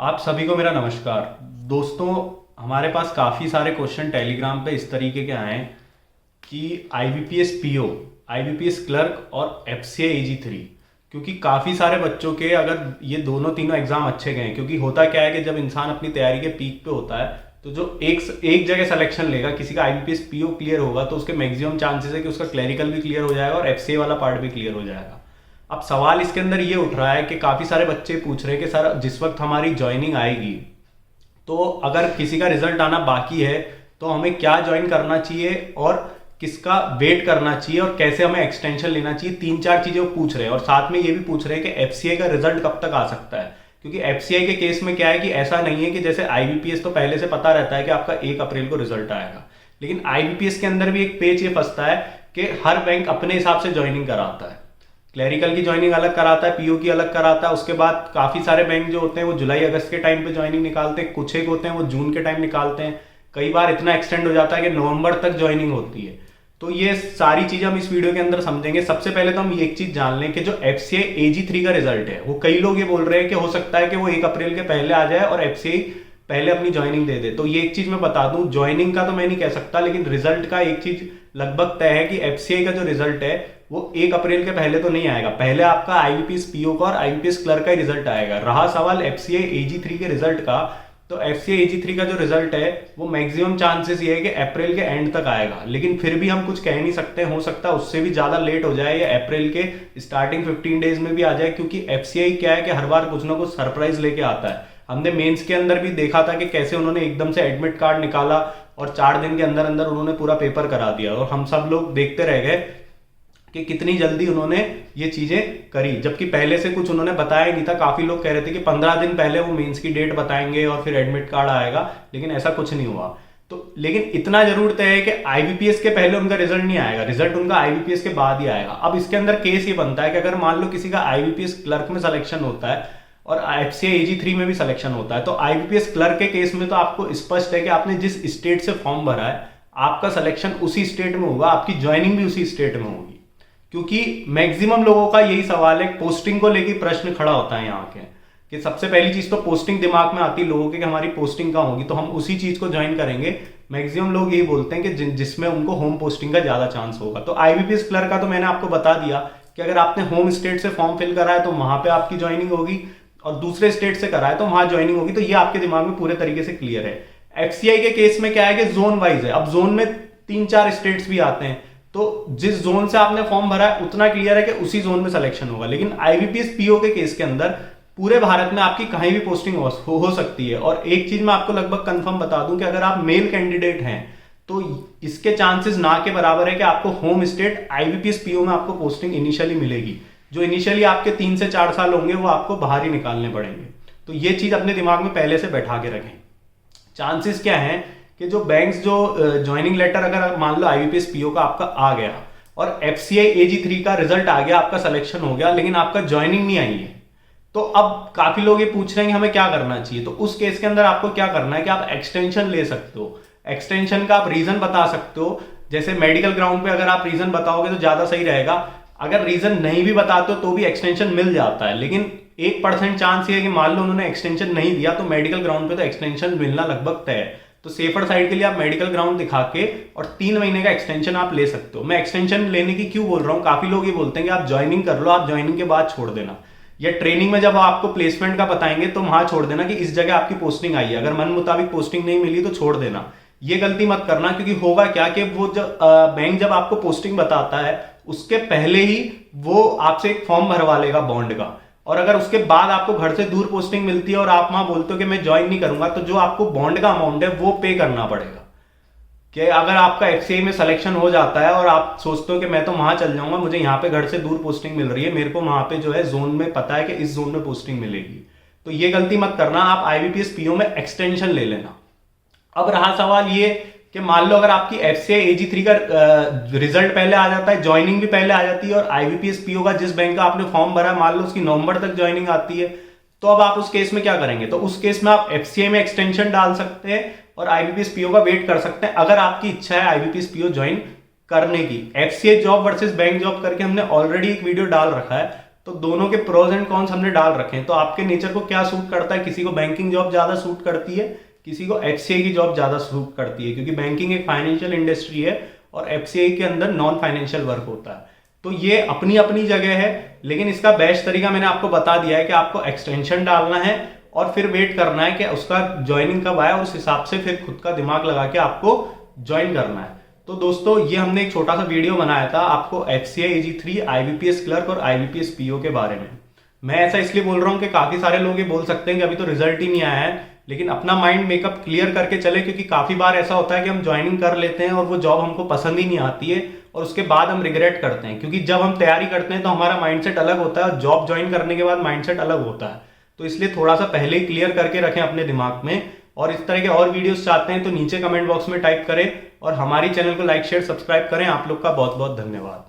आप सभी को मेरा नमस्कार। दोस्तों, हमारे पास काफ़ी सारे क्वेश्चन टेलीग्राम पे इस तरीके के आए हैं कि आईबीपीएस पीओ, आईबीपीएस क्लर्क और एफसीआई एजी 3, क्योंकि काफ़ी सारे बच्चों के अगर ये दोनों तीनों एग्जाम अच्छे गए, क्योंकि होता क्या है कि जब इंसान अपनी तैयारी के पीक पे होता है तो जो एक जगह सिलेक्शन लेगा, किसी का आईबीपीएस पीओ क्लियर होगा तो उसके मैक्सिमम चांसेस है कि उसका क्लरिकल भी क्लियर हो जाएगा और एफसीआई वाला पार्ट भी क्लियर हो जाएगा। अब सवाल इसके अंदर ये उठ रहा है कि काफ़ी सारे बच्चे पूछ रहे हैं कि सर जिस वक्त हमारी ज्वाइनिंग आएगी तो अगर किसी का रिजल्ट आना बाकी है तो हमें क्या ज्वाइन करना चाहिए और किसका वेट करना चाहिए और कैसे हमें एक्सटेंशन लेना चाहिए। तीन चार चीजें वो पूछ रहे हैं और साथ में ये भी पूछ रहे हैं कि एफसीआई का रिजल्ट कब तक आ सकता है, क्योंकि एफसीआई के केस में क्या है कि ऐसा नहीं है कि जैसे आईबीपीएस तो पहले से पता रहता है कि आपका 1 अप्रैल को रिजल्ट आएगा, लेकिन आईबीपीएस के अंदर भी एक पेच ये फंसता है कि हर बैंक अपने हिसाब से ज्वाइनिंग कराता है। क्लरिकल की ज्वाइनिंग अलग कराता है, पीओ की अलग कराता है। उसके बाद काफी सारे बैंक जो होते हैं वो जुलाई अगस्त के टाइम पे ज्वाइनिंग निकालते हैं, कुछ एक होते हैं वो जून के टाइम निकालते हैं, कई बार इतना एक्सटेंड हो जाता है कि नवंबर तक ज्वाइनिंग होती है। तो ये सारी चीजें हम इस वीडियो के अंदर समझेंगे। सबसे पहले तो हम एक चीज जान लें कि जो एफसीआई एजी 3 का रिजल्ट है वो कई लोग ये बोल रहे हैं कि हो सकता है कि वो 1 अप्रैल के पहले आ जाए और एफसीआई पहले अपनी ज्वाइनिंग दे दे। तो ये एक चीज मैं बता दूं, ज्वाइनिंग का तो मैं नहीं कह सकता, लेकिन रिजल्ट का एक चीज लगभग तय है कि एफसीआई का जो रिजल्ट है वो 1 अप्रैल के पहले तो नहीं आएगा। पहले आपका आईबीपीएस पीओ का और आईबीपीएस क्लर्क का ही रिजल्ट आएगा। रहा सवाल एफसीआई एजी 3 के रिजल्ट का, तो एफसीआई एजी 3 का जो रिजल्ट है वो मैक्सिमम चांसेस ये है कि अप्रैल के एंड तक आएगा, लेकिन फिर भी हम कुछ कह नहीं सकते। हो सकता है उससे भी ज्यादा लेट हो जाए या अप्रैल के स्टार्टिंग 15 डेज में भी आ जाए, क्योंकि एफसीआई क्या है कि हर बार कुछ ना कुछ सरप्राइज लेके आता है। हमने मेंस के अंदर भी देखा था कि कैसे उन्होंने एकदम से एडमिट कार्ड निकाला और 4 दिन के अंदर अंदर उन्होंने पूरा पेपर करा दिया और हम सब लोग देखते रह गए कि कितनी जल्दी उन्होंने ये चीजें करी, जबकि पहले से कुछ उन्होंने बताया नहीं था। काफी लोग कह रहे थे कि 15 दिन पहले वो मेंस की डेट बताएंगे और फिर एडमिट कार्ड आएगा, लेकिन ऐसा कुछ नहीं हुआ। तो लेकिन इतना जरूर तय है कि आईबीपीएस के पहले उनका रिजल्ट नहीं आएगा, रिजल्ट उनका आईबीपीएस के बाद ही आएगा। अब इसके अंदर केस ये बनता है कि अगर मान लो किसी का आईबीपीएस क्लर्क में सिलेक्शन होता है और एफसीआई एजी 3 में भी सिलेक्शन होता है, तो आईबीपीएस क्लर्क के केस में तो आपको स्पष्ट है कि आपने जिस स्टेट से फॉर्म भरा है आपका सिलेक्शन उसी स्टेट में होगा, आपकी ज्वाइनिंग भी उसी स्टेट में होगी। क्योंकि मैक्सिमम लोगों का यही सवाल है, पोस्टिंग को लेकर प्रश्न खड़ा होता है यहाँ के कि सबसे पहली चीज तो पोस्टिंग दिमाग में आती है लोगों के कि हमारी पोस्टिंग कहाँ होगी, तो हम उसी चीज को ज्वाइन करेंगे। मैक्सिमम लोग यही बोलते हैं कि जिसमें उनको होम पोस्टिंग का ज्यादा चांस होगा। तो आईबीपीएस क्लर्क का तो मैंने आपको बता दिया कि अगर आपने होम स्टेट से फॉर्म फिल करा है तो वहां पे आपकी ज्वाइनिंग होगी, और दूसरे स्टेट से करा है तो वहां ज्वाइनिंग होगी। तो ये आपके दिमाग में पूरे तरीके से क्लियर है। एफसीआई के केस में क्या है कि जोन वाइज है। अब जोन में 3-4 स्टेट्स भी आते हैं, तो जिस जोन से आपने फॉर्म भरा है उतना क्लियर है कि उसी जोन में सिलेक्शन होगा। लेकिन आईबीपीएस पीओ के केस के अंदर पूरे भारत में आपकी कहीं भी पोस्टिंग हो सकती है। और एक चीज मैं आपको लगभग कंफर्म बता दूं कि अगर आप मेल कैंडिडेट हैं तो इसके चांसेस ना के बराबर है कि आपको होम स्टेट आईबीपीएस पीओ में आपको पोस्टिंग इनिशियली मिलेगी। जो इनिशियली आपके 3 से 4 साल होंगे वो आपको बाहर ही निकालने पड़ेंगे। तो ये चीज अपने दिमाग में पहले से बैठा के रखें। चांसेस क्या है कि जो बैंक्स जो ज्वाइनिंग लेटर अगर मान लो आईबीपीएस पीओ का आपका आ गया और एफसीआई एजी 3 का रिजल्ट आ गया, आपका सिलेक्शन हो गया, लेकिन आपका ज्वाइनिंग नहीं आई है, तो अब काफी लोग ये पूछ रहे हैं कि हमें क्या करना चाहिए। तो उस केस के अंदर आपको क्या करना है कि आप एक्सटेंशन ले सकते हो। एक्सटेंशन का आप रीजन बता सकते हो, जैसे मेडिकल ग्राउंड पे अगर आप रीजन बताओगे तो ज्यादा सही रहेगा। अगर रीजन नहीं भी बताते हो तो भी एक्सटेंशन मिल जाता है, लेकिन 1% चांस ये है कि मान लो उन्होंने एक्सटेंशन नहीं दिया तो मेडिकल ग्राउंड पे तो एक्सटेंशन मिलना लगभग तय है। तो सेफर साइड के लिए आप मेडिकल ग्राउंड दिखा के और 3 महीने का एक्सटेंशन आप ले सकते हो। मैं एक्सटेंशन लेने की क्यों बोल रहा हूँ, काफी लोग ये बोलते हैं कि आप ज्वाइनिंग कर लो, आप ज्वाइनिंग के बाद छोड़ देना, या ट्रेनिंग में जब आपको प्लेसमेंट का बताएंगे तो वहां छोड़ देना कि इस जगह आपकी पोस्टिंग आई है, अगर मन मुताबिक पोस्टिंग नहीं मिली तो छोड़ देना। ये गलती मत करना, क्योंकि होगा क्या कि वो जब बैंक जब आपको पोस्टिंग बताता है उसके पहले ही वो आपसे एक फॉर्म भरवा लेगा बॉन्ड का, और अगर उसके बाद आपको घर से दूर पोस्टिंग मिलती है और आप वहां बोलते हो कि मैं ज्वाइन नहीं करूंगा, तो जो आपको बॉन्ड का अमाउंट है वो पे करना पड़ेगा। कि अगर आपका एफसीआई में सिलेक्शन हो जाता है और आप सोचते हो कि मैं तो वहां चल जाऊंगा, मुझे यहाँ पे घर से दूर पोस्टिंग मिल रही है, मेरे को वहां पे जो है जोन में पता है कि इस जोन में पोस्टिंग मिलेगी, तो ये गलती मत करना, आप आईबीपीएस पीओ में एक्सटेंशन ले लेना। अब रहा सवाल ये कि मान लो अगर आपकी एफसीआई एजी 3 का रिजल्ट पहले आ जाता है, ज्वाइनिंग भी पहले आ जाती है, और आईबीपीएस पीओ का जिस बैंक का आपने फॉर्म भरा मान लो उसकी नवंबर तक ज्वाइनिंग आती है, तो अब आप उस केस में क्या करेंगे। तो उस केस में आप एफसीआई में एक्सटेंशन डाल सकते हैं और आईबीपीएस पीओ का वेट कर सकते हैं, अगर आपकी इच्छा है आईबीपीएस पीओ ज्वाइन करने की। FCI job versus bank job करके हमने ऑलरेडी एक वीडियो डाल रखा है, तो दोनों के प्रोज एंड कॉन्स हमने डाल रखे हैं। तो आपके नेचर को क्या सूट करता है, किसी को बैंकिंग जॉब ज़्यादा सूट करती है, किसी को एचसीआई की जॉब ज़्यादा सूट करती है, क्योंकि बैंकिंग एक फाइनेंशियल इंडस्ट्री है और एफसीआई के अंदर नॉन फाइनेंशियल वर्क होता है। तो ये अपनी अपनी जगह है, लेकिन इसका बेस्ट तरीका मैंने आपको बता दिया है कि आपको एक्सटेंशन डालना है और फिर वेट करना है कि उसका ज्वाइनिंग कब आए, उस हिसाब से फिर खुद का दिमाग लगा के आपको ज्वाइन करना है। तो दोस्तों ये हमने एक छोटा सा वीडियो बनाया था आपको एफसीआई AG3, IBPS क्लर्क और IBPS PO के बारे में। मैं ऐसा इसलिए बोल रहा हूँ कि काफी सारे लोग ये बोल सकते हैं कि अभी तो रिजल्ट ही नहीं आया है, लेकिन अपना माइंड मेकअप क्लियर करके चले, क्योंकि काफी बार ऐसा होता है कि हम ज्वाइनिंग कर लेते हैं और वो जॉब हमको पसंद ही नहीं आती है और उसके बाद हम रिग्रेट करते हैं, क्योंकि जब हम तैयारी करते हैं तो हमारा माइंडसेट अलग होता है और जॉब ज्वाइन करने के बाद माइंडसेट अलग होता है। तो इसलिए थोड़ा सा पहले ही क्लियर करके रखें अपने दिमाग में। और इस तरह के और वीडियोस चाहते हैं तो नीचे कमेंट बॉक्स में टाइप करें और हमारी चैनल को लाइक शेयर सब्सक्राइब करें। आप लोग का बहुत बहुत धन्यवाद।